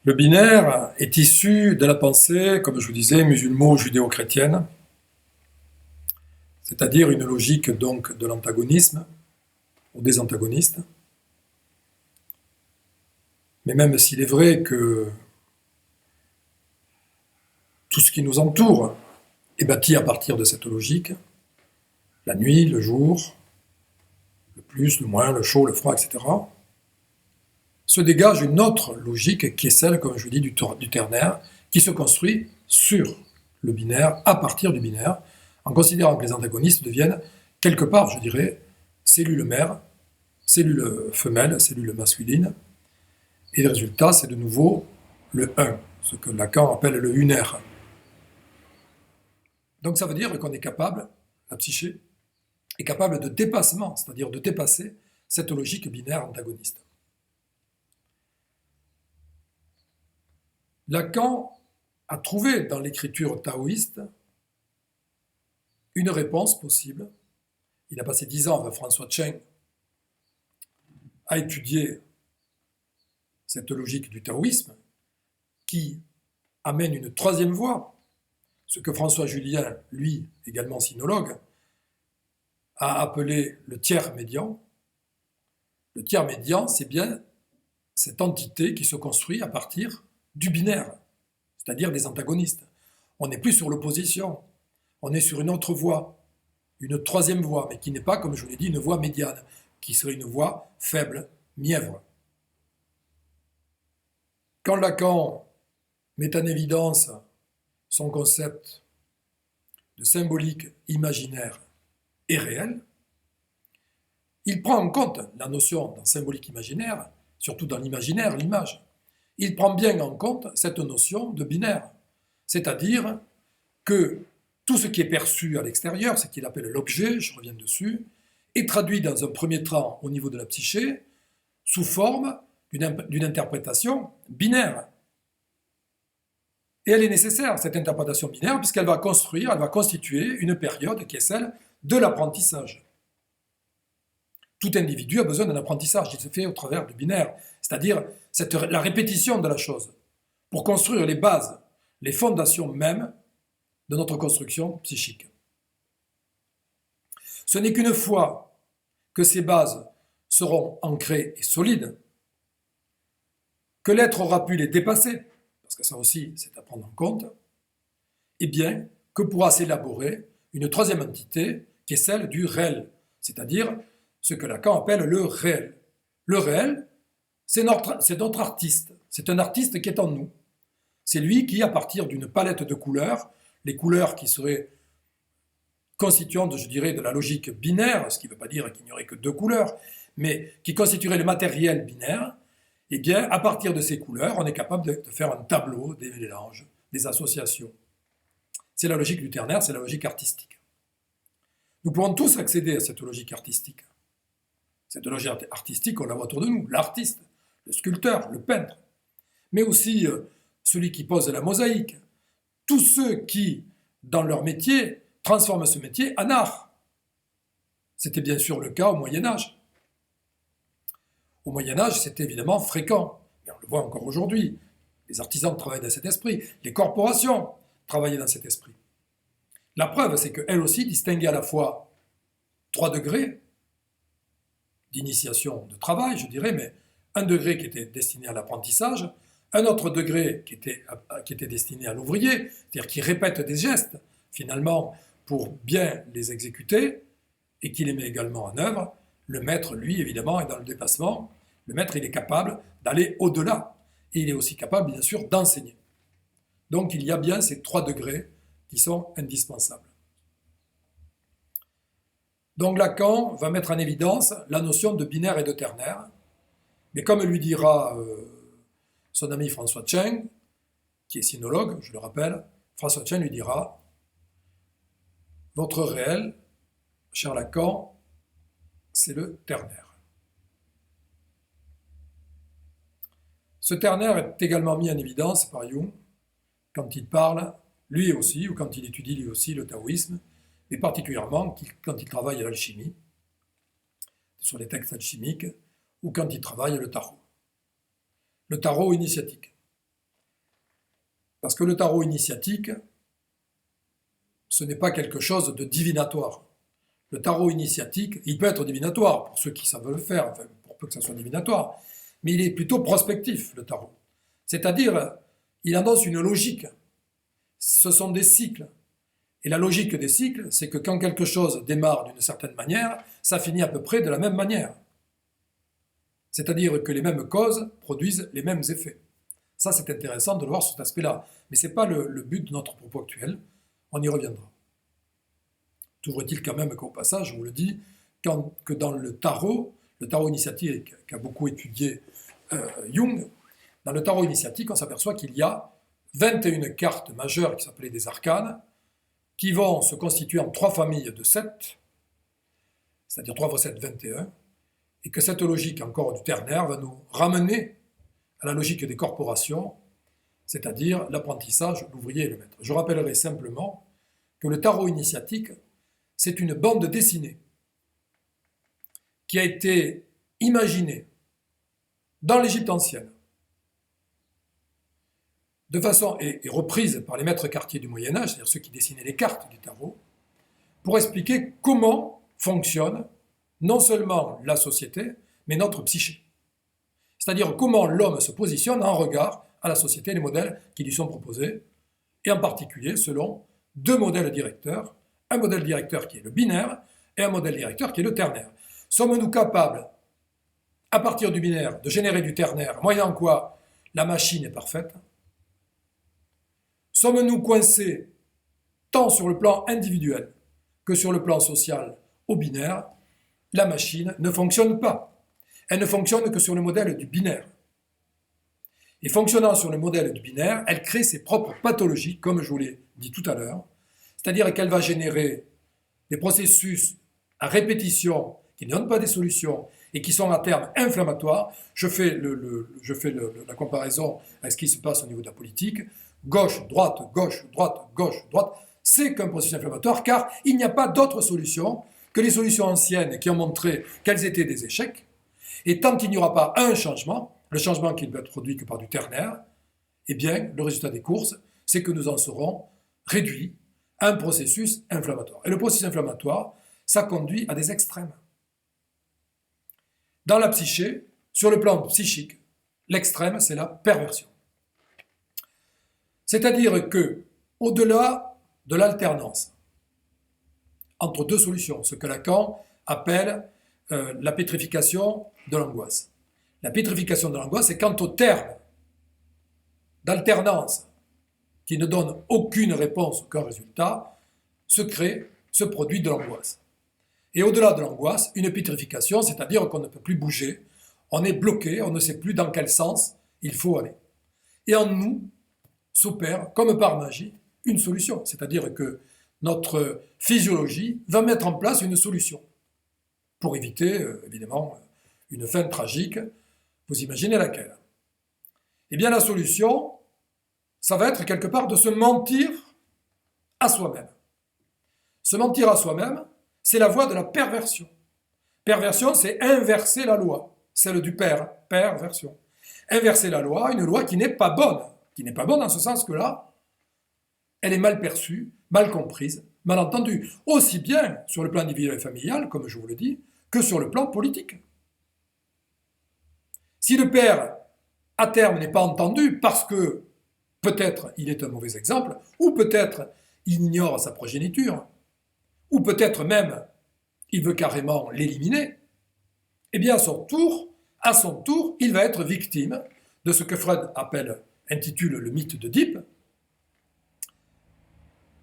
Le binaire est issu de la pensée, comme je vous disais, musulmano-judéo-chrétienne, c'est-à-dire une logique donc de l'antagonisme ou des antagonistes. Mais même s'il est vrai que tout ce qui nous entoure est bâti à partir de cette logique, la nuit, le jour, le plus, le moins, le chaud, le froid, etc., se dégage une autre logique qui est celle, comme je vous dis, du ternaire, qui se construit sur le binaire, à partir du binaire, en considérant que les antagonistes deviennent, quelque part, je dirais, cellules mères, cellules femelles, cellules masculines, et le résultat, c'est de nouveau le un, ce que Lacan appelle le unaire. Donc ça veut dire qu'on est capable, la psyché, est capable de dépassement, c'est-à-dire de dépasser cette logique binaire antagoniste. Lacan a trouvé dans l'écriture taoïste une réponse possible. Il a passé 10 ans avec François Cheng à étudier cette logique du taoïsme qui amène une troisième voie, ce que François Julien, lui, également sinologue, a appelé le tiers médian. Le tiers médian, c'est bien cette entité qui se construit à partir du binaire, c'est-à-dire des antagonistes. On n'est plus sur l'opposition, on est sur une autre voie, une troisième voie, mais qui n'est pas, comme je vous l'ai dit, une voie médiane, qui serait une voie faible, mièvre. Quand Lacan met en évidence son concept de symbolique imaginaire et réel, il prend en compte la notion d'un symbolique imaginaire, surtout dans l'imaginaire, l'image. Il prend bien en compte cette notion de binaire, c'est-à-dire que tout ce qui est perçu à l'extérieur, ce qu'il appelle l'objet, je reviens dessus, est traduit dans un premier temps au niveau de la psyché sous forme d'une interprétation binaire. Et elle est nécessaire, cette interprétation binaire, puisqu'elle va construire, elle va constituer une période qui est celle de l'apprentissage. Tout individu a besoin d'un apprentissage qui se fait au travers du binaire, c'est-à-dire la répétition de la chose, pour construire les bases, les fondations mêmes de notre construction psychique. Ce n'est qu'une fois que ces bases seront ancrées et solides, que l'être aura pu les dépasser, parce que ça aussi c'est à prendre en compte, et bien que pourra s'élaborer une troisième entité qui est celle du réel, c'est-à-dire ce que Lacan appelle le réel. Le réel, c'est notre artiste, c'est un artiste qui est en nous. C'est lui qui, à partir d'une palette de couleurs, les couleurs qui seraient constituantes, je dirais, de la logique binaire, ce qui ne veut pas dire qu'il n'y aurait que deux couleurs, mais qui constitueraient le matériel binaire, eh bien, à partir de ces couleurs, on est capable de faire un tableau, des mélanges, des associations. C'est la logique du ternaire, c'est la logique artistique. Nous pouvons tous accéder à cette logique artistique. Cette logique artistique, on la voit autour de nous, l'artiste, le sculpteur, le peintre, mais aussi celui qui pose la mosaïque, tous ceux qui, dans leur métier, transforment ce métier en art. C'était bien sûr le cas au Moyen Âge. Au Moyen Âge, c'était évidemment fréquent, et on le voit encore aujourd'hui. Les artisans travaillaient dans cet esprit, les corporations travaillaient dans cet esprit. La preuve, c'est qu'elles aussi distinguaient à la fois 3 degrés d'initiation de travail, je dirais, mais un degré qui était destiné à l'apprentissage, un autre degré qui était destiné à l'ouvrier, c'est-à-dire qui répète des gestes, finalement, pour bien les exécuter, et qui les met également en œuvre. Le maître, lui, évidemment, est dans le dépassement. Le maître, il est capable d'aller au-delà, et il est aussi capable, bien sûr, d'enseigner. Donc, il y a bien ces 3 degrés qui sont indispensables. Donc Lacan va mettre en évidence la notion de binaire et de ternaire, mais comme lui dira son ami François Cheng, qui est sinologue, je le rappelle, François Cheng lui dira « Votre réel, cher Lacan, c'est le ternaire ». Ce ternaire est également mis en évidence par Jung quand il parle, lui aussi, ou quand il étudie lui aussi le taoïsme, et particulièrement quand il travaille à l'alchimie, sur les textes alchimiques, ou quand il travaille le tarot. Le tarot initiatique. Parce que le tarot initiatique, ce n'est pas quelque chose de divinatoire. Le tarot initiatique, il peut être divinatoire, pour ceux qui savent le faire, enfin, pour peu que ça soit divinatoire, mais il est plutôt prospectif, le tarot. C'est-à-dire, il annonce une logique. Ce sont des cycles. Et la logique des cycles, c'est que quand quelque chose démarre d'une certaine manière, ça finit à peu près de la même manière. C'est-à-dire que les mêmes causes produisent les mêmes effets. Ça, c'est intéressant de le voir sur cet aspect-là. Mais ce n'est pas le but de notre propos actuel. On y reviendra. Toujours est-il quand même qu'au passage, je vous le dis, que dans le tarot initiatique qu'a beaucoup étudié Jung, dans le tarot initiatique, on s'aperçoit qu'il y a 21 cartes majeures qui s'appelaient des arcanes, qui vont se constituer en 3 familles de 7, c'est-à-dire 3 fois 7, 21, et que cette logique encore du ternaire va nous ramener à la logique des corporations, c'est-à-dire l'apprentissage, l'ouvrier et le maître. Je rappellerai simplement que le tarot initiatique, c'est une bande dessinée qui a été imaginée dans l'Égypte ancienne, de façon, et reprise par les maîtres quartiers du Moyen-Âge, c'est-à-dire ceux qui dessinaient les cartes du tarot, pour expliquer comment fonctionne non seulement la société, mais notre psyché. C'est-à-dire comment l'homme se positionne en regard à la société et les modèles qui lui sont proposés, et en particulier selon 2 modèles directeurs, un modèle directeur qui est le binaire et un modèle directeur qui est le ternaire. Sommes-nous capables, à partir du binaire, de générer du ternaire, moyennant quoi la machine est parfaite? Sommes-nous coincés, tant sur le plan individuel que sur le plan social, au binaire? La machine ne fonctionne pas. Elle ne fonctionne que sur le modèle du binaire. Et fonctionnant sur le modèle du binaire, elle crée ses propres pathologies, comme je vous l'ai dit tout à l'heure, c'est-à-dire qu'elle va générer des processus à répétition qui ne donnent pas des solutions et qui sont à terme inflammatoires. Je fais la comparaison avec ce qui se passe au niveau de la politique. Gauche, droite, gauche, droite, gauche, droite. C'est qu'un processus inflammatoire car il n'y a pas d'autre solution que les solutions anciennes qui ont montré qu'elles étaient des échecs. Et tant qu'il n'y aura pas un changement, le changement qui ne peut être produit que par du ternaire, eh bien, le résultat des courses, c'est que nous en serons réduits à un processus inflammatoire. Et le processus inflammatoire, ça conduit à des extrêmes. Dans la psyché, sur le plan psychique, l'extrême, c'est la perversion. C'est-à-dire que, au-delà de l'alternance entre 2 solutions, ce que Lacan appelle la pétrification de l'angoisse. La pétrification de l'angoisse, c'est quand au terme d'alternance qui ne donne aucune réponse, aucun résultat, se produit de l'angoisse. Et au-delà de l'angoisse, une pétrification, c'est-à-dire qu'on ne peut plus bouger, on est bloqué, on ne sait plus dans quel sens il faut aller. Et en nous s'opère, comme par magie, une solution, c'est-à-dire que notre physiologie va mettre en place une solution pour éviter, évidemment, une fin tragique. Vous imaginez laquelle? Eh bien, la solution, ça va être quelque part de se mentir à soi-même. Se mentir à soi-même, c'est la voie de la perversion. Perversion, c'est inverser la loi, celle du père, perversion. Inverser la loi, une loi qui n'est pas bonne en ce sens que là, elle est mal perçue, mal comprise, mal entendue, aussi bien sur le plan individuel et familial, comme je vous le dis, que sur le plan politique. Si le père, à terme, n'est pas entendu parce que peut-être il est un mauvais exemple, ou peut-être il ignore sa progéniture, ou peut-être même il veut carrément l'éliminer, eh bien à son tour, il va être victime de ce que Freud intitule le mythe d'Oedipe.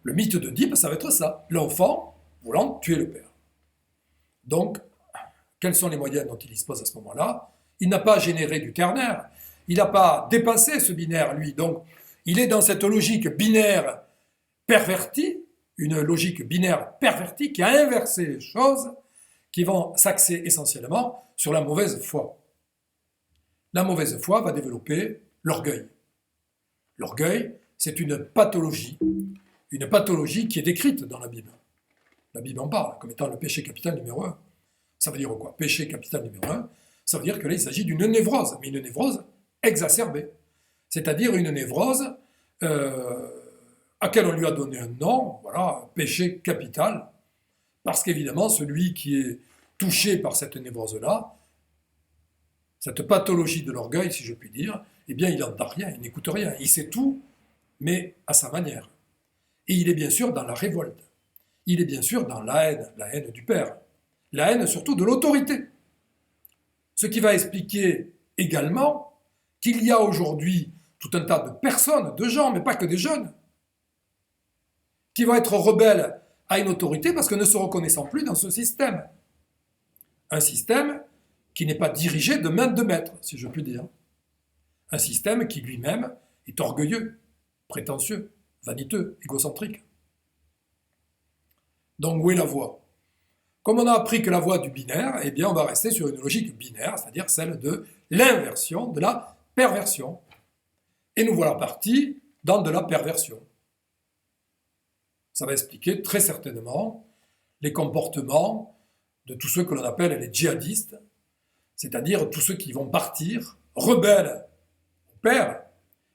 Le mythe d'Oedipe, ça va être ça, l'enfant voulant tuer le père. Donc, quels sont les moyens dont il dispose à ce moment-là? Il n'a pas généré du ternaire, il n'a pas dépassé ce binaire, lui. Donc, il est dans cette logique binaire pervertie, une logique binaire pervertie qui a inversé les choses, qui vont s'axer essentiellement sur la mauvaise foi. La mauvaise foi va développer l'orgueil. L'orgueil, c'est une pathologie qui est décrite dans la Bible. La Bible en parle comme étant le péché capital numéro 1. Ça veut dire quoi? Péché capital numéro 1, ça veut dire que là, il s'agit d'une névrose, mais une névrose exacerbée. C'est-à-dire une névrose euh, à quel on lui a donné un nom, voilà, péché capital, parce qu'évidemment, celui qui est touché par cette névrose-là, cette pathologie de l'orgueil, si je puis dire, eh bien, il n'entend rien, il n'écoute rien, il sait tout, mais à sa manière. Et il est bien sûr dans la révolte, il est bien sûr dans la haine du Père, la haine surtout de l'autorité. Ce qui va expliquer également qu'il y a aujourd'hui tout un tas de personnes, de gens, mais pas que des jeunes, qui vont être rebelles à une autorité parce que ne se reconnaissant plus dans ce système. Un système qui n'est pas dirigé de main de maître, si je puis dire. Un système qui lui-même est orgueilleux, prétentieux, vaniteux, égocentrique. Donc où est la voie? Comme on a appris que la voie du binaire, eh bien on va rester sur une logique binaire, c'est-à-dire celle de l'inversion, de la perversion. Et nous voilà partis dans de la perversion. Ça va expliquer très certainement les comportements de tous ceux que l'on appelle les djihadistes, c'est-à-dire tous ceux qui vont partir rebelles au Père,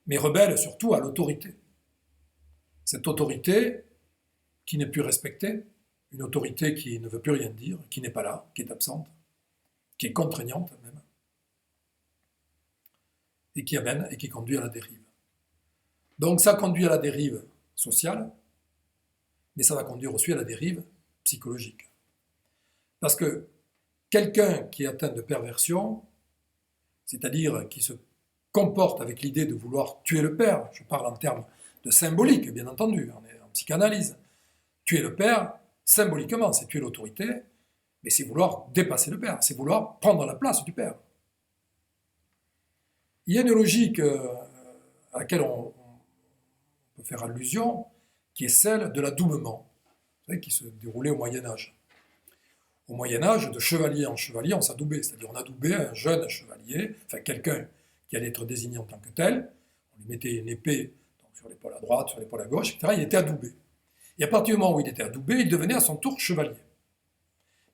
mais rebelles surtout à l'autorité. Cette autorité qui n'est plus respectée, une autorité qui ne veut plus rien dire, qui n'est pas là, qui est absente, qui est contraignante même, et qui amène et qui conduit à la dérive. Donc ça conduit à la dérive sociale, mais ça va conduire aussi à la dérive psychologique. Parce que quelqu'un qui est atteint de perversion, c'est-à-dire qui se comporte avec l'idée de vouloir tuer le Père, je parle en termes de symbolique, bien entendu, on est en psychanalyse, tuer le Père, symboliquement, c'est tuer l'autorité, mais c'est vouloir dépasser le Père, c'est vouloir prendre la place du Père. Il y a une logique à laquelle on peut faire allusion, qui est celle de l'adoubement, qui se déroulait au Moyen-Âge. Au Moyen-Âge, de chevalier en chevalier, on s'adoubait, c'est-à-dire on adoubait un jeune chevalier, enfin quelqu'un qui allait être désigné en tant que tel, on lui mettait une épée donc sur l'épaule à droite, sur l'épaule à gauche, etc., il était adoubé. Et à partir du moment où il était adoubé, il devenait à son tour chevalier.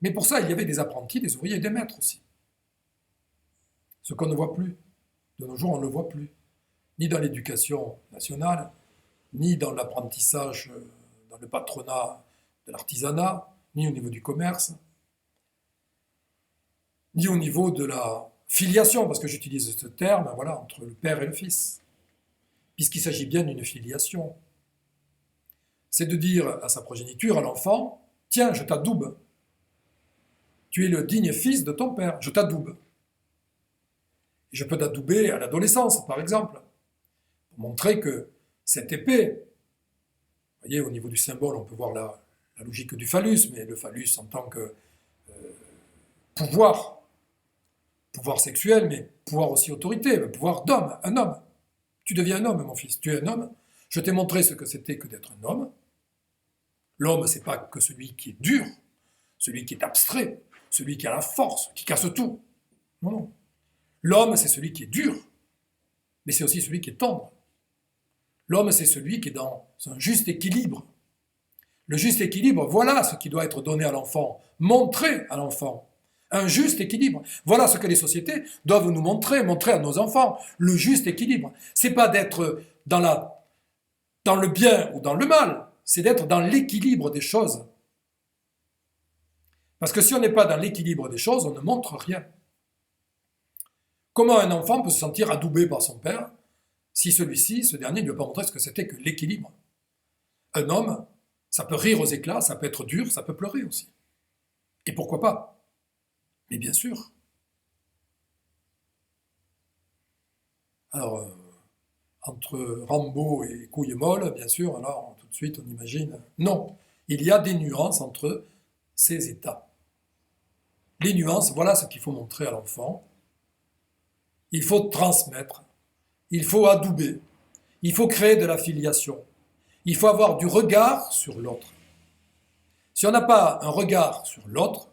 Mais pour ça, il y avait des apprentis, des ouvriers et des maîtres aussi. Ce qu'on ne voit plus. De nos jours, on ne le voit plus. Ni dans l'éducation nationale, ni dans l'apprentissage, dans le patronat de l'artisanat, ni au niveau du commerce, ni au niveau de la filiation, parce que j'utilise ce terme, voilà, entre le père et le fils, puisqu'il s'agit bien d'une filiation. C'est de dire à sa progéniture, à l'enfant, tiens, je t'adoube. Tu es le digne fils de ton père, je t'adoube. Et je peux t'adouber à l'adolescence, par exemple, pour montrer que cette épée, vous voyez, au niveau du symbole, on peut voir la logique du phallus, mais le phallus en tant que pouvoir sexuel, mais pouvoir aussi autorité, pouvoir d'homme, un homme. Tu deviens un homme, mon fils, tu es un homme. Je t'ai montré ce que c'était que d'être un homme. L'homme, c'est pas que celui qui est dur, celui qui est abstrait, celui qui a la force, qui casse tout. Non, non. L'homme, c'est celui qui est dur, mais c'est aussi celui qui est tendre. L'homme, c'est celui qui est dans un juste équilibre. Le juste équilibre, voilà ce qui doit être donné à l'enfant, montré à l'enfant. Un juste équilibre. Voilà ce que les sociétés doivent nous montrer à nos enfants. Le juste équilibre. C'est pas d'être dans le bien ou dans le mal, c'est d'être dans l'équilibre des choses. Parce que si on n'est pas dans l'équilibre des choses, on ne montre rien. Comment un enfant peut se sentir adoubé par son père si ce dernier ne lui a pas montré ce que c'était que l'équilibre? Un homme, ça peut rire aux éclats, ça peut être dur, ça peut pleurer aussi. Et pourquoi pas? Mais bien sûr. Alors, entre Rambo et couille molle, bien sûr, alors tout de suite on imagine. Non, il y a des nuances entre ces états. Les nuances, voilà ce qu'il faut montrer à l'enfant. Il faut transmettre, il faut adouber, il faut créer de la filiation, il faut avoir du regard sur l'autre. Si on n'a pas un regard sur l'autre,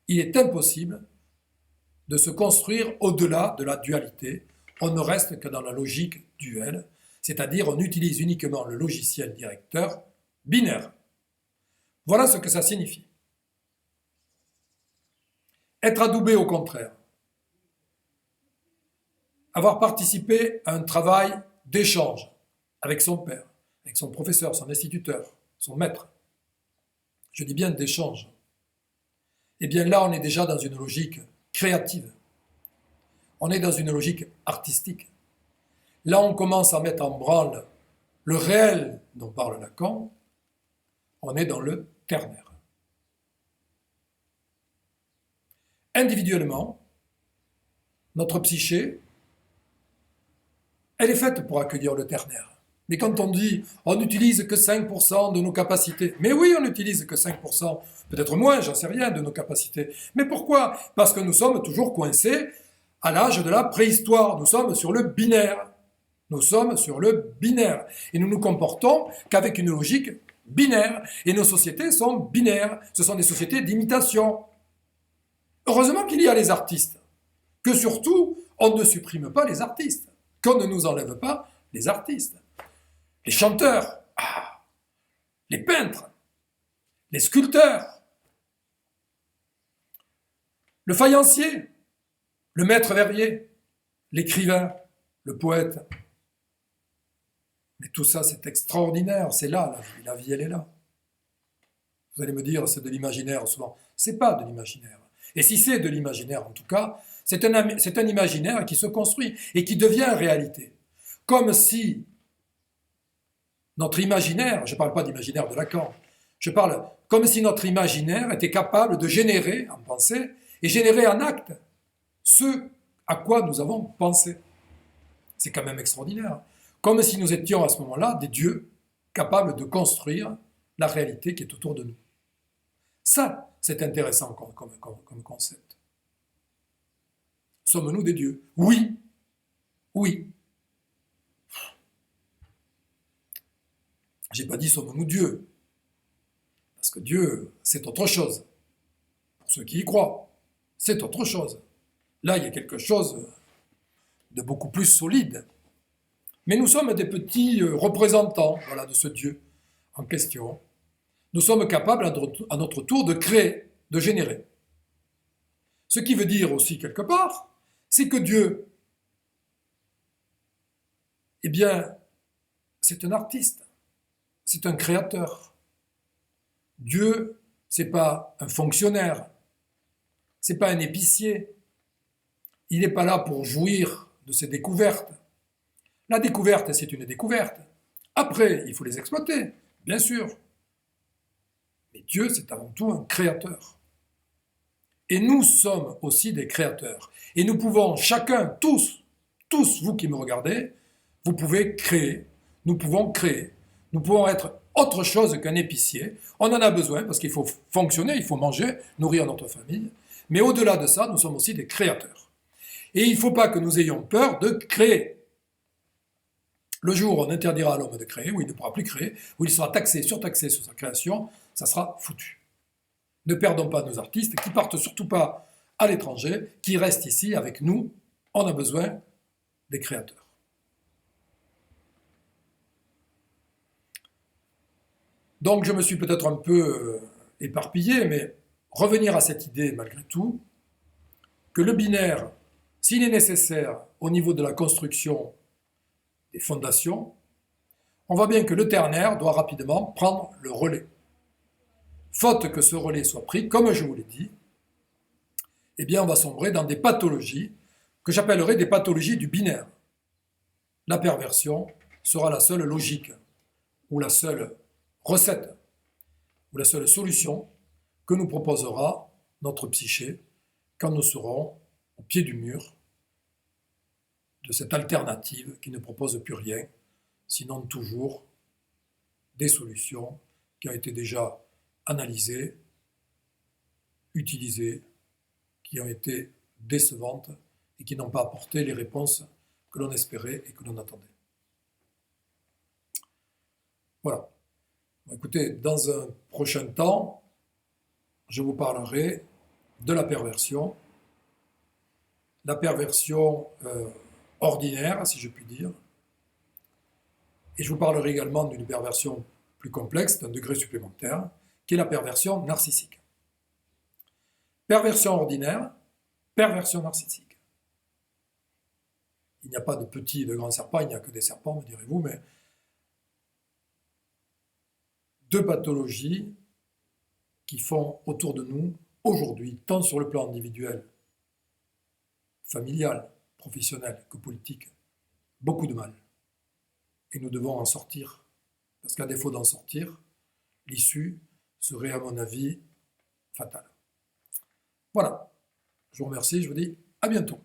il est impossible de se construire au-delà de la dualité. On ne reste que dans la logique duelle, c'est-à-dire on utilise uniquement le logiciel directeur binaire. Voilà ce que ça signifie. Être adoubé au contraire. Avoir participé à un travail d'échange avec son père, avec son professeur, son instituteur, son maître, je dis bien d'échange, eh bien là on est déjà dans une logique créative, on est dans une logique artistique. Là on commence à mettre en branle le réel dont parle Lacan, on est dans le ternaire. Individuellement, notre psyché, elle est faite pour accueillir le ternaire. Mais quand on dit on n'utilise que 5% de nos capacités, mais oui, on n'utilise que 5%, peut-être moins, j'en sais rien, de nos capacités. Mais pourquoi? Parce que nous sommes toujours coincés à l'âge de la préhistoire. Nous sommes sur le binaire. Nous sommes sur le binaire. Et nous nous comportons qu'avec une logique binaire. Et nos sociétés sont binaires. Ce sont des sociétés d'imitation. Heureusement qu'il y a les artistes. Que surtout, on ne supprime pas les artistes. Qu'on ne nous enlève pas les artistes. Les chanteurs, les peintres, les sculpteurs, le faïencier, le maître verrier, l'écrivain, le poète. Mais tout ça, c'est extraordinaire, c'est là, la vie, elle est là. Vous allez me dire, c'est de l'imaginaire souvent. C'est pas de l'imaginaire. Et si c'est de l'imaginaire, en tout cas, c'est un imaginaire qui se construit et qui devient réalité. Comme si notre imaginaire, je ne parle pas d'imaginaire de Lacan, je parle comme si notre imaginaire était capable de générer en pensée et générer en acte ce à quoi nous avons pensé. C'est quand même extraordinaire. Comme si nous étions à ce moment-là des dieux capables de construire la réalité qui est autour de nous. Ça, c'est intéressant comme concept. Sommes-nous des dieux? Oui. Oui. J'ai pas dit sommes-nous Dieu. Parce que Dieu, c'est autre chose. Pour ceux qui y croient, c'est autre chose. Là, il y a quelque chose de beaucoup plus solide. Mais nous sommes des petits représentants, voilà, de ce Dieu en question. Nous sommes capables à notre tour de créer, de générer. Ce qui veut dire aussi quelque part, c'est que Dieu, eh bien, c'est un artiste, c'est un créateur. Dieu, c'est pas un fonctionnaire, c'est pas un épicier. Il n'est pas là pour jouir de ses découvertes. La découverte, c'est une découverte. Après, il faut les exploiter, bien sûr. Mais Dieu, c'est avant tout un créateur. Et nous sommes aussi des créateurs. Et nous pouvons chacun, tous, vous qui me regardez, vous pouvez créer. Nous pouvons créer. Nous pouvons être autre chose qu'un épicier. On en a besoin parce qu'il faut fonctionner, il faut manger, nourrir notre famille. Mais au-delà de ça, nous sommes aussi des créateurs. Et il ne faut pas que nous ayons peur de créer. Le jour où on interdira à l'homme de créer, où il ne pourra plus créer, où il sera taxé, surtaxé sur sa création, ça sera foutu. Ne perdons pas nos artistes, qui partent surtout pas à l'étranger, qui restent ici avec nous. On a besoin des créateurs. Donc je me suis peut-être un peu éparpillé, mais revenir à cette idée malgré tout, que le binaire, s'il est nécessaire au niveau de la construction des fondations, on voit bien que le ternaire doit rapidement prendre le relais. Faute que ce relais soit pris, comme je vous l'ai dit, eh bien on va sombrer dans des pathologies que j'appellerais des pathologies du binaire. La perversion sera la seule logique, ou la seule recette, ou la seule solution que nous proposera notre psyché quand nous serons au pied du mur de cette alternative qui ne propose plus rien, sinon toujours des solutions qui ont été déjà analysées, utilisées, qui ont été décevantes et qui n'ont pas apporté les réponses que l'on espérait et que l'on attendait. Voilà. Écoutez, dans un prochain temps, je vous parlerai de la perversion ordinaire, si je puis dire, et je vous parlerai également d'une perversion plus complexe, d'un degré supplémentaire, qui est la perversion narcissique. Perversion ordinaire, perversion narcissique. Il n'y a pas de petits et de grands serpents, il n'y a que des serpents, me direz-vous, mais deux pathologies qui font autour de nous, aujourd'hui, tant sur le plan individuel, familial, professionnel que politique, beaucoup de mal. Et nous devons en sortir, parce qu'à défaut d'en sortir, l'issue serait, à mon avis, fatale. Voilà, je vous remercie, je vous dis à bientôt.